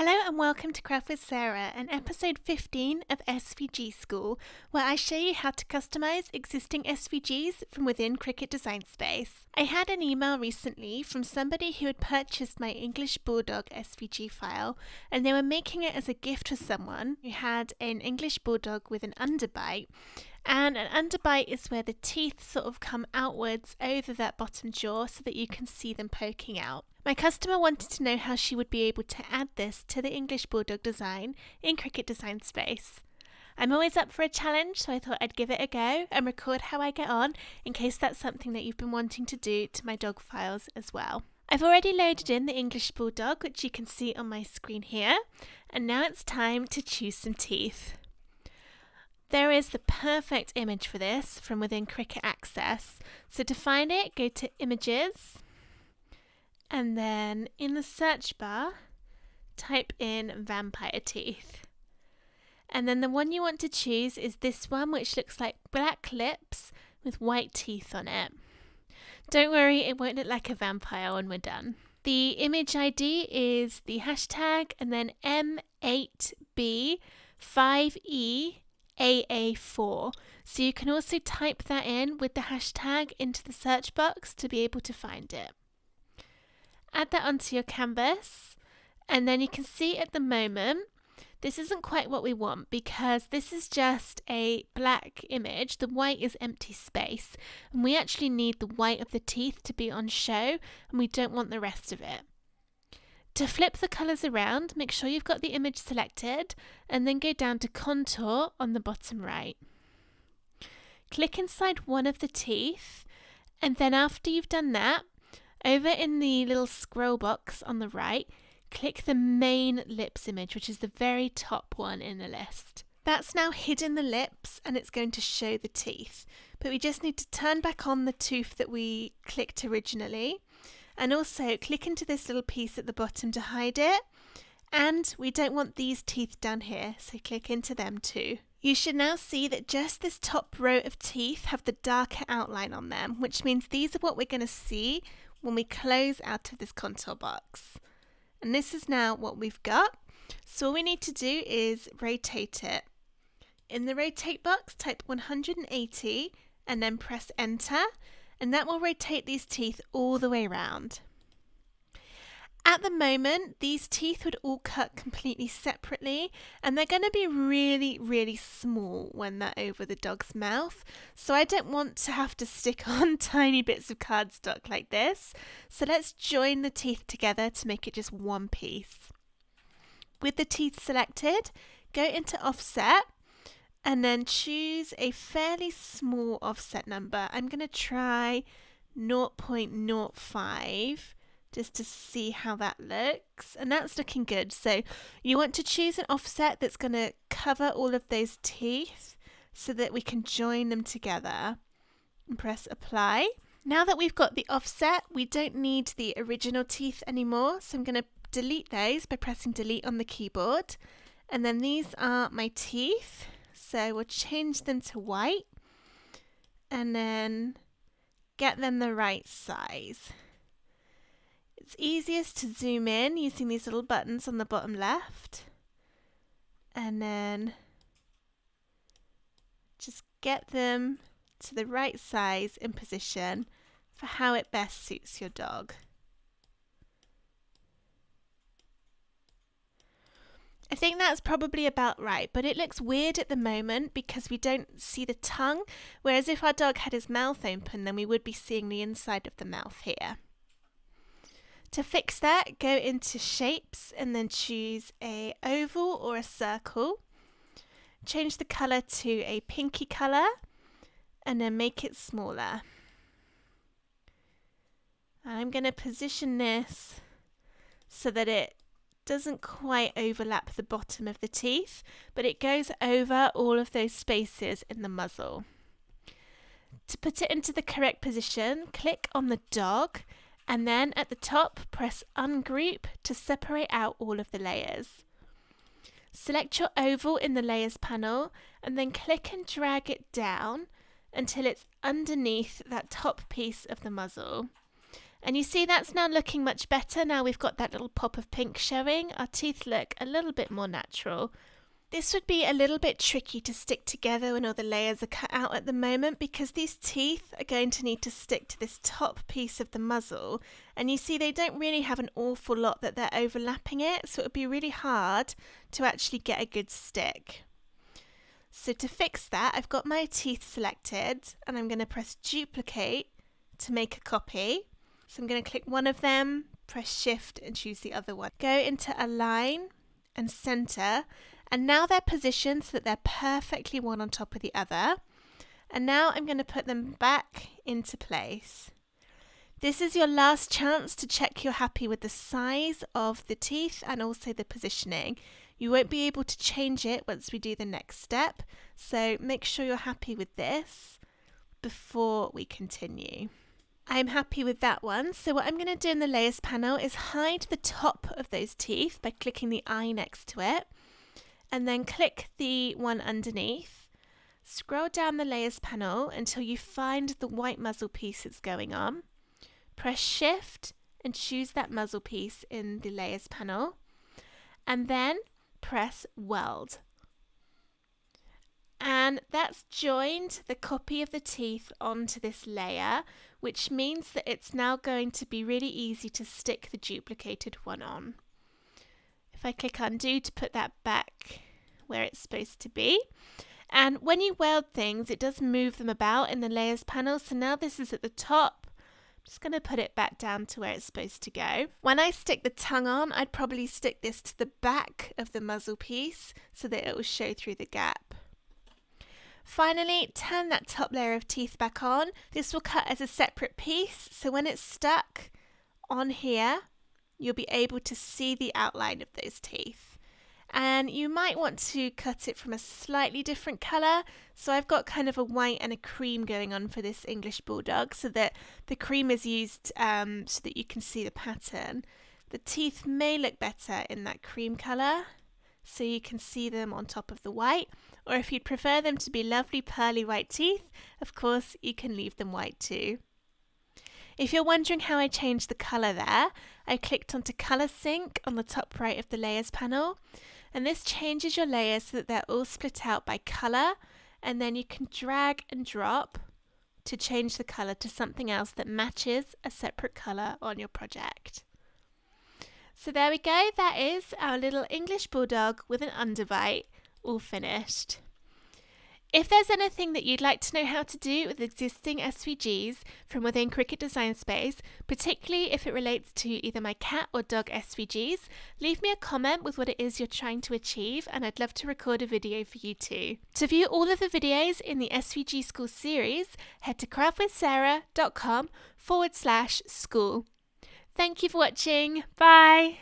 Hello and welcome to Craft with Sarah and episode 15 of SVG School, where I show you how to customize existing SVGs from within Cricut Design Space. I had an email recently from somebody who had purchased my English Bulldog SVG file, and they were making it as a gift for someone who had an English Bulldog with an underbite. And an underbite is where the teeth sort of come outwards over that bottom jaw so that you can see them poking out. My customer wanted to know how she would be able to add this to the English Bulldog design in Cricut Design Space. I'm always up for a challenge, so I thought I'd give it a go and record how I get on in case that's something that you've been wanting to do to my dog files as well. I've already loaded in the English Bulldog, which you can see on my screen here, and now it's time to choose some teeth. There is the perfect image for this from within Cricut Access. So to find it, go to Images, and then in the search bar, type in vampire teeth. And then the one you want to choose is this one, which looks like black lips with white teeth on it. Don't worry, it won't look like a vampire when we're done. The image ID is the hashtag and then M8B5EAA4. So you can also type that in with the hashtag into the search box to be able to find it. Add that onto your canvas, and then you can see at the moment this isn't quite what we want because this is just a black image. The white is empty space, and we actually need the white of the teeth to be on show, and we don't want the rest of it. To flip the colours around, make sure you've got the image selected and then go down to Contour on the bottom right. Click inside one of the teeth, and then after you've done that, over in the little scroll box on the right, click the main lips image, which is the very top one in the list. That's now hidden the lips and it's going to show the teeth, but we just need to turn back on the tooth that we clicked originally. And also click into this little piece at the bottom to hide it. And we don't want these teeth down here, so click into them too. You should now see that just this top row of teeth have the darker outline on them, which means these are what we're going to see when we close out of this contour box. And this is now what we've got. So all we need to do is rotate it. In the rotate box, type 180 and then press enter. And that will rotate these teeth all the way around. At the moment, these teeth would all cut completely separately, and they're going to be really, really small when they're over the dog's mouth. So I don't want to have to stick on tiny bits of cardstock like this. So let's join the teeth together to make it just one piece. With the teeth selected, go into offset, and then choose a fairly small offset number. I'm going to try 0.05 just to see how that looks. And that's looking good. So you want to choose an offset that's going to cover all of those teeth so that we can join them together. And press apply. Now that we've got the offset, we don't need the original teeth anymore. So I'm going to delete those by pressing delete on the keyboard. And then these are my teeth. So we'll change them to white and then get them the right size. It's easiest to zoom in using these little buttons on the bottom left, and then just get them to the right size and position for how it best suits your dog. I think that's probably about right, but it looks weird at the moment because we don't see the tongue, whereas if our dog had his mouth open, then we would be seeing the inside of the mouth here. To fix that, go into shapes and then choose a oval or a circle. Change the colour to a pinky colour and then make it smaller. I'm going to position this so that it doesn't quite overlap the bottom of the teeth, but it goes over all of those spaces in the muzzle. To put it into the correct position, click on the dog, and then at the top, press ungroup to separate out all of the layers. Select your oval in the layers panel, and then click and drag it down until it's underneath that top piece of the muzzle. And you see that's now looking much better. Now we've got that little pop of pink showing. Our teeth look a little bit more natural. This would be a little bit tricky to stick together when all the layers are cut out at the moment, because these teeth are going to need to stick to this top piece of the muzzle. And you see they don't really have an awful lot that they're overlapping it, so it would be really hard to actually get a good stick. So to fix that, I've got my teeth selected and I'm going to press duplicate to make a copy. So I'm going to click one of them, press shift and choose the other one. Go into align and center, and now they're positioned so that they're perfectly one on top of the other. And now I'm going to put them back into place. This is your last chance to check you're happy with the size of the teeth and also the positioning. You won't be able to change it once we do the next step, so make sure you're happy with this before we continue. I'm happy with that one, so what I'm going to do in the layers panel is hide the top of those teeth by clicking the eye next to it, and then click the one underneath. Scroll down the layers panel until you find the white muzzle piece that's going on. Press shift and choose that muzzle piece in the layers panel, and then press weld. And that's joined the copy of the teeth onto this layer, which means that it's now going to be really easy to stick the duplicated one on. If I click undo to put that back where it's supposed to be. And when you weld things, it does move them about in the layers panel. So now this is at the top. I'm just going to put it back down to where it's supposed to go. When I stick the tongue on, I'd probably stick this to the back of the muzzle piece so that it will show through the gap. Finally, turn that top layer of teeth back on. This will cut as a separate piece, so when it's stuck on here, you'll be able to see the outline of those teeth. And you might want to cut it from a slightly different colour. So I've got kind of a white and a cream going on for this English Bulldog, so that the cream is used so that you can see the pattern. The teeth may look better in that cream colour, so you can see them on top of the white, or if you'd prefer them to be lovely pearly white teeth, of course you can leave them white too. If you're wondering how I changed the colour there, I clicked onto Colour Sync on the top right of the layers panel, and this changes your layers so that they're all split out by colour, and then you can drag and drop to change the colour to something else that matches a separate colour on your project. So there we go, that is our little English Bulldog with an underbite all finished. If there's anything that you'd like to know how to do with existing SVGs from within Cricut Design Space, particularly if it relates to either my cat or dog SVGs, leave me a comment with what it is you're trying to achieve, and I'd love to record a video for you too. To view all of the videos in the SVG School series, head to craftwithsarah.com/school. Thank you for watching. Bye!